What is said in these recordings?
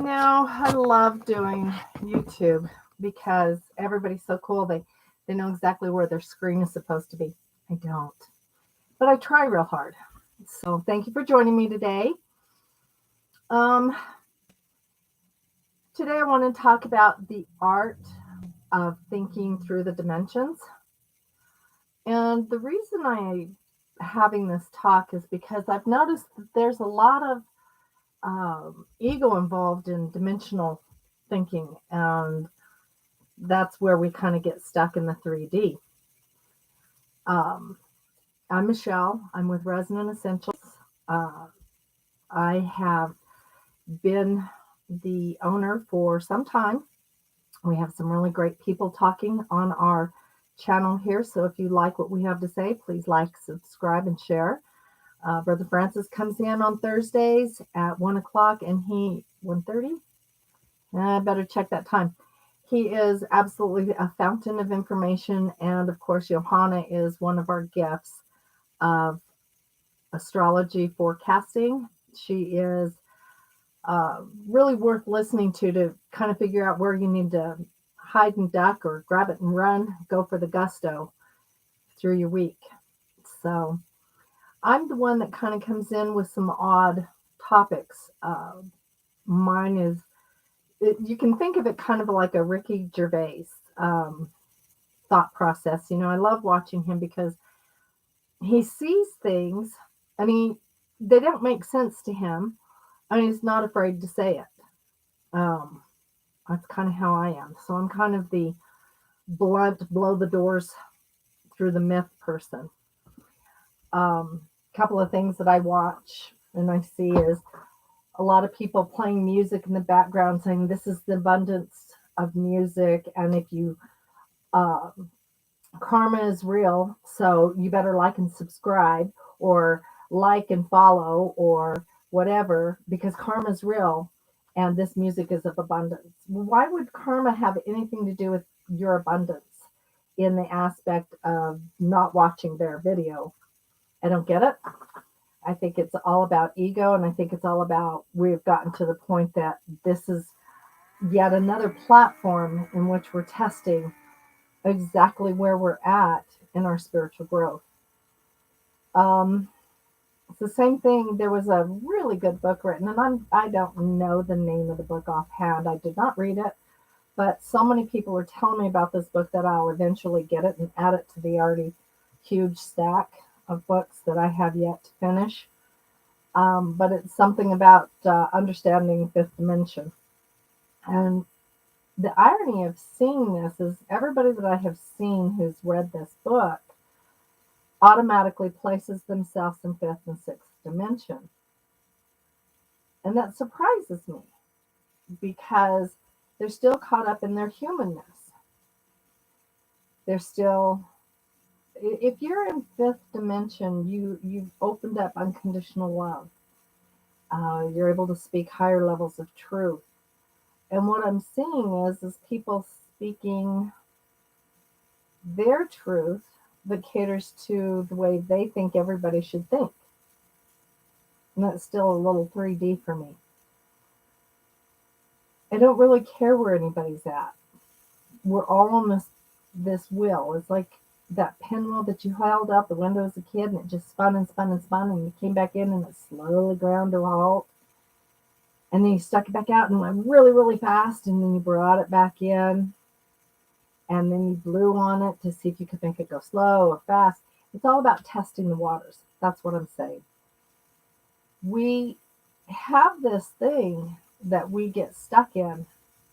I love doing YouTube because everybody's so cool. They know exactly where their screen is supposed to be. I don't, but I try real hard. So thank you for joining me today. Um, Today I want to talk about the art of thinking through the dimensions. And the reason I'm having this talk is because I've noticed that there's a lot of ego involved in dimensional thinking, and that's where we kind of get stuck in the 3D. Um, I'm Michelle. I'm with Resonant Essentials. Uh, I have been the owner for some time. We have some really great people talking on our channel here. So if you like what we have to say, please like, subscribe, and share. Brother Francis comes in on Thursdays at 1 o'clock, and 1:30. I better check that time. He is absolutely a fountain of information. And of course, Johanna is one of our gifts of astrology forecasting. She is really worth listening to kind of figure out where you need to hide and duck or grab it and run, go for the gusto through your week. So I'm the one that kind of comes in with some odd topics. Mine is, you can think of it kind of like a Ricky Gervais thought process. I love watching him because he sees things and they don't make sense to him, and he's not afraid to say it. That's kind of how I am. So I'm kind of the blunt, blow the doors through the myth person. Couple of things that I watch and I see is a lot of people playing music in the background saying this is the abundance of music, and if you karma is real, so you better like and subscribe, or like and follow, or whatever, because karma is real and this music is of abundance. Why would karma have anything to do with your abundance in the aspect of not watching their video? I don't get it. I think it's all about ego, and I think it's all about we've gotten to the point that this is yet another platform in which we're testing exactly where we're at in our spiritual growth. It's the same thing. There was a really good book written, and I don't know the name of the book offhand. I did not read it, but so many people are telling me about this book that I'll eventually get it and add it to the already huge stack of books that I have yet to finish. But it's something about understanding fifth dimension. And the irony of seeing this is everybody that I have seen who's read this book automatically places themselves in fifth and sixth dimension. And that surprises me because they're still caught up in their humanness. They're still, if you're in fifth dimension, you've opened up unconditional love. You're able to speak higher levels of truth. And what I'm seeing is people speaking their truth that caters to the way they think everybody should think. And that's still a little 3D for me. I don't really care where anybody's at. We're all on this wheel. It's like that pinwheel that you held out the window as a kid, and it just spun and spun and spun, and you came back in and it slowly ground to a halt. And then you stuck it back out and went really, really fast, and then you brought it back in, and then you blew on it to see if you could make it go slow or fast. It's all about testing the waters. That's what I'm saying. We have this thing that we get stuck in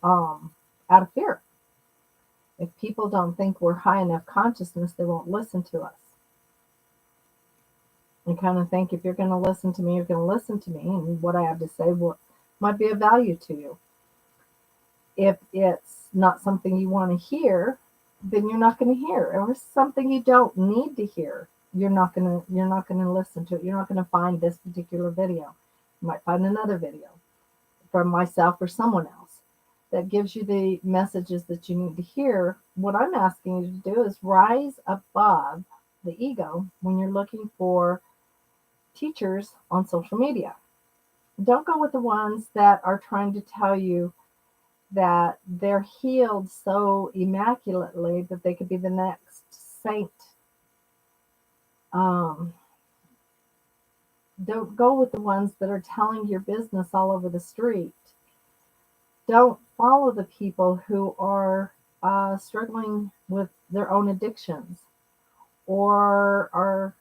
out of fear. If people don't think we're high enough consciousness, they won't listen to us. I kind of think if you're going to listen to me, you're going to listen to me, and what I have to say might be of value to you. If it's not something you want to hear, then you're not going to hear. Or if it's something you don't need to hear, you're not going to listen to it. You're not going to find this particular video. You might find another video from myself or someone else that gives you the messages that you need to hear. What I'm asking you to do is rise above the ego when you're looking for teachers on social media. Don't go with the ones that are trying to tell you that they're healed so immaculately that they could be the next saint. Um, don't go with the ones that are telling your business all over the street. Don't follow the people who are struggling with their own addictions or are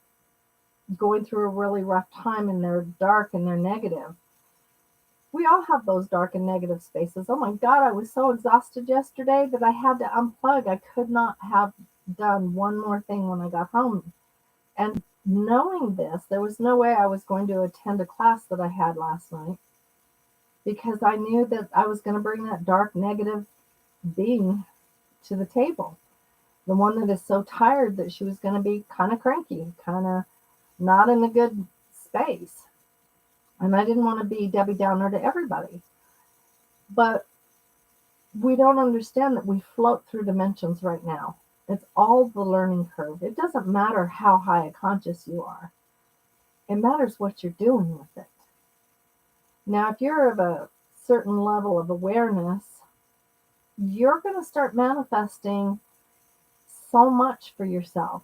going through a really rough time and they're dark and they're negative. We all have those dark and negative spaces. Oh my God, I was so exhausted yesterday that I had to unplug. I could not have done one more thing when I got home. And knowing this, there was no way I was going to attend a class that I had last night because I knew that I was going to bring that dark, negative being to the table. The one that is so tired that she was going to be kind of cranky, kind of not in a good space. And I didn't want to be Debbie Downer to everybody. But we don't understand that we float through dimensions right now. It's all the learning curve. It doesn't matter how high a conscious you are. It matters what you're doing with it. Now, if you're of a certain level of awareness, you're going to start manifesting so much for yourself.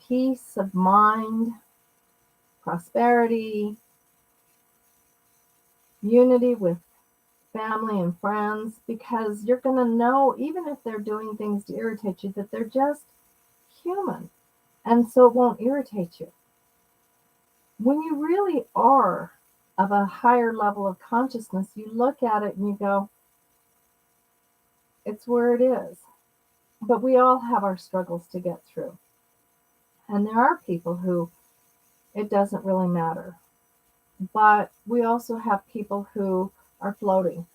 Peace of mind, prosperity, unity with family and friends, because you're going to know, even if they're doing things to irritate you, that they're just human. And so it won't irritate you. When you really are of a higher level of consciousness, you look at it and you go, it's where it is. But we all have our struggles to get through. And there are people who it doesn't really matter. But we also have people who are floating,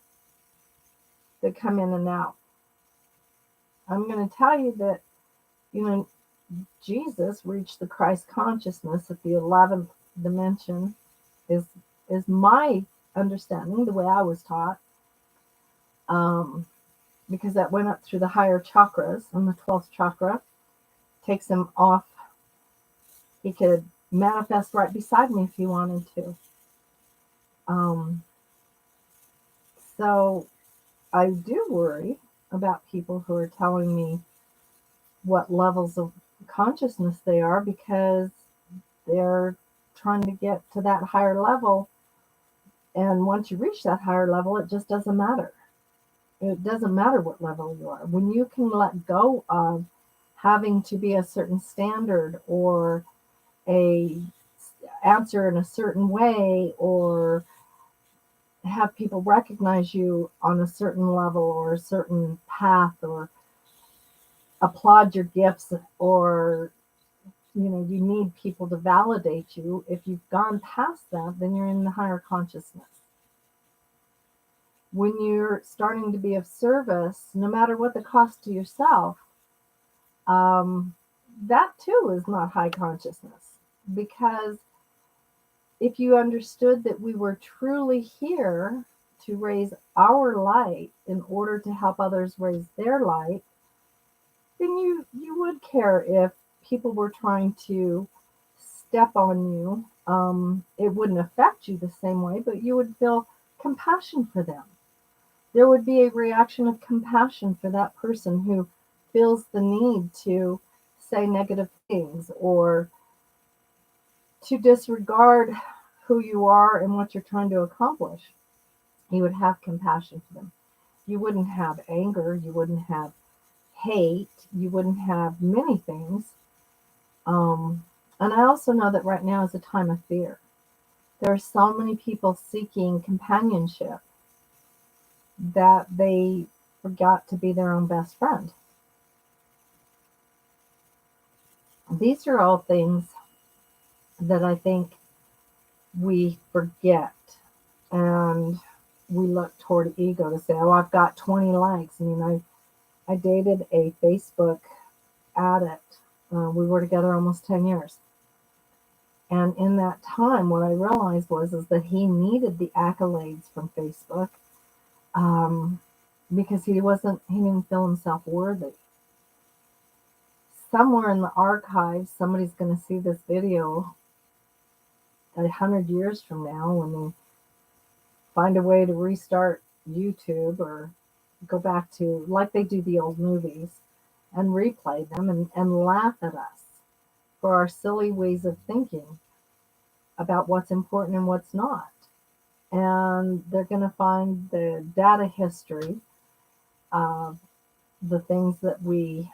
that come in and out. I'm going to tell you that, Jesus reached the Christ consciousness at the 11th dimension, is my understanding, the way I was taught, because that went up through the higher chakras, and the 12th chakra takes him off. He could manifest right beside me if he wanted to. So I do worry about people who are telling me what levels of consciousness they are, because they're trying to get to that higher level. And once you reach that higher level, it just doesn't matter. It doesn't matter what level you are. When you can let go of having to be a certain standard or a answer in a certain way, or have people recognize you on a certain level or a certain path, or applaud your gifts, or you need people to validate you. If you've gone past that, then you're in the higher consciousness. When you're starting to be of service, no matter what the cost to yourself, that too is not high consciousness. Because if you understood that we were truly here to raise our light in order to help others raise their light, then you would care if people were trying to step on you. It wouldn't affect you the same way, but you would feel compassion for them. There would be a reaction of compassion for that person who feels the need to say negative things or to disregard who you are and what you're trying to accomplish. You would have compassion for them. You wouldn't have anger. You wouldn't have hate. You wouldn't have many things. And I also know that right now is a time of fear. There are so many people seeking companionship that they forgot to be their own best friend. These are all things that I think we forget, and we look toward ego to say, oh, I've got 20 likes. I mean, I dated a Facebook addict. We were together almost 10 years. And in that time, what I realized is that he needed the accolades from Facebook, because he didn't feel himself worthy. Somewhere in the archives, somebody's going to see this video 100 years from now, when they find a way to restart YouTube or go back to, like they do the old movies, and replay them and laugh at us for our silly ways of thinking about what's important and what's not. And they're going to find the data history of the things that we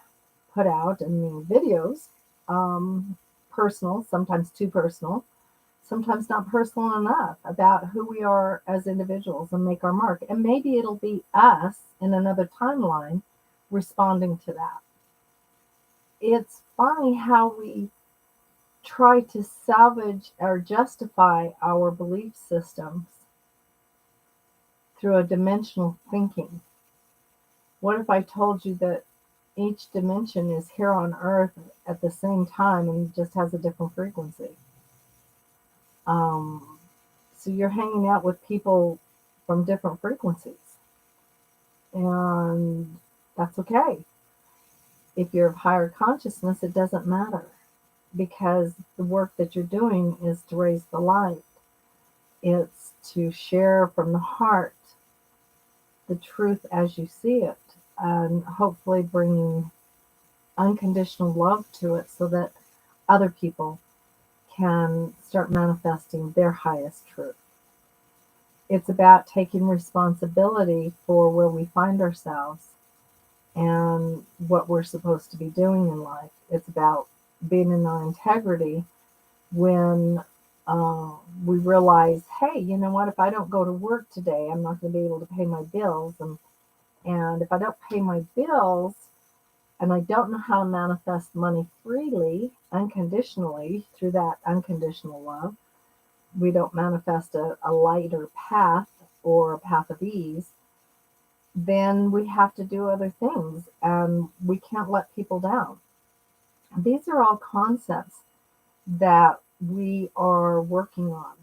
put out in the videos, personal, sometimes too personal, sometimes not personal enough, about who we are as individuals, and make our mark. And maybe it'll be us in another timeline responding to that. It's funny how we try to salvage or justify our belief systems through a dimensional thinking. What if I told you that each dimension is here on Earth at the same time and just has a different frequency? So you're hanging out with people from different frequencies, and that's okay. If you're of higher consciousness, it doesn't matter, because the work that you're doing is to raise the light. It's to share from the heart the truth as you see it, and hopefully bringing unconditional love to it so that other people can start manifesting their highest truth. It's about taking responsibility for where we find ourselves and what we're supposed to be doing in life. It's about being in our integrity when we realize, hey, you know what, if I don't go to work today, I'm not going to be able to pay my bills. And if I don't pay my bills, and I don't know how to manifest money freely, unconditionally, through that unconditional love, we don't manifest a lighter path or a path of ease, then we have to do other things, and we can't let people down. These are all concepts that we are working on.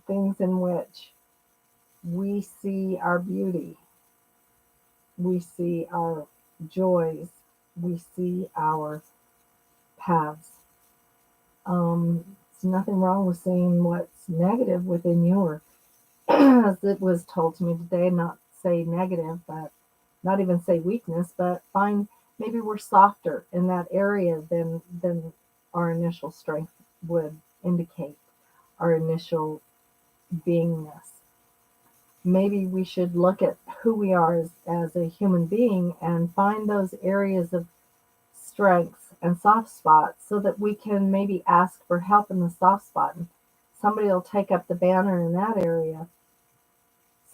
Things in which we see our beauty, we see our joys, we see our paths. There's nothing wrong with seeing what's negative within you, or as it was told to me today, not say negative, but not even say weakness, but find maybe we're softer in that area than our initial strength would indicate, our initial beingness. Maybe we should look at who we are as a human being and find those areas of strengths and soft spots so that we can maybe ask for help in the soft spot. And somebody will take up the banner in that area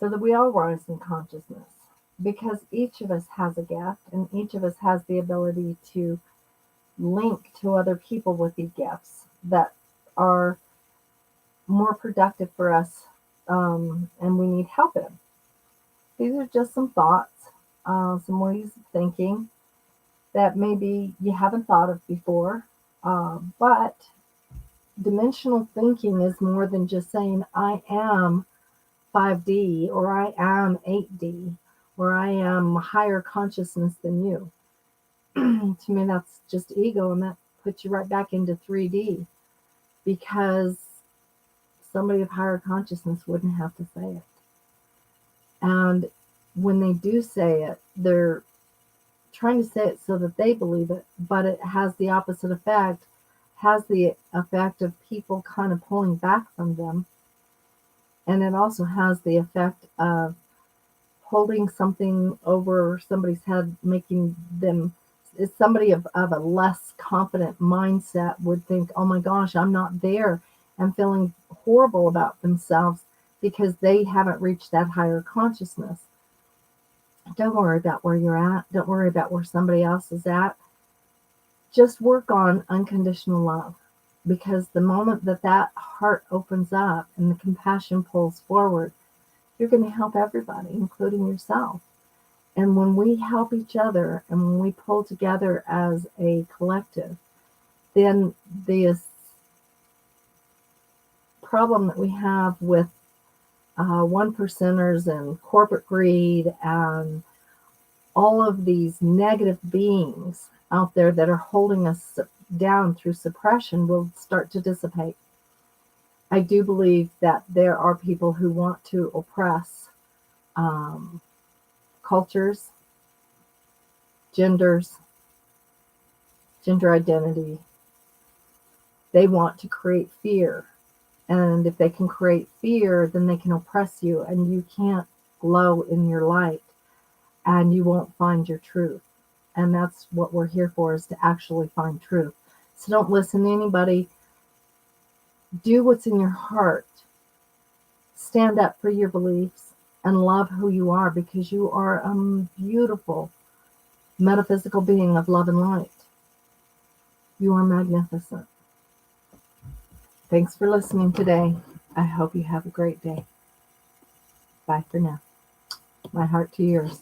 so that we all rise in consciousness. Because each of us has a gift, and each of us has the ability to link to other people with these gifts that are more productive for us, and we need help in. These are just some thoughts, some ways of thinking that maybe you haven't thought of before. But dimensional thinking is more than just saying, I am 5D, or I am 8D, or I am higher consciousness than you. To me, that's just ego, and that puts you right back into 3D, because somebody of higher consciousness wouldn't have to say it. And when they do say it, they're trying to say it so that they believe it, but it has the opposite effect, has the effect of people kind of pulling back from them. And it also has the effect of holding something over somebody's head, making them, somebody of a less confident mindset would think, oh my gosh, I'm not there, and feeling horrible about themselves because they haven't reached that higher consciousness. Don't worry about where you're at. Don't worry about where somebody else is at. Just work on unconditional love, because the moment that heart opens up and the compassion pulls forward, you're going to help everybody, including yourself. And when we help each other and when we pull together as a collective, then this problem that we have with one percenters and corporate greed and all of these negative beings out there that are holding us down through suppression will start to dissipate. I do believe that there are people who want to oppress um, cultures, genders, gender identity. They want to create fear. And if they can create fear, then they can oppress you, and you can't glow in your light, and you won't find your truth. And that's what we're here for, is to actually find truth. So don't listen to anybody. Do what's in your heart. Stand up for your beliefs and love who you are, because you are a beautiful metaphysical being of love and light. You are magnificent. Thanks for listening today. I hope you have a great day. Bye for now. My heart to yours.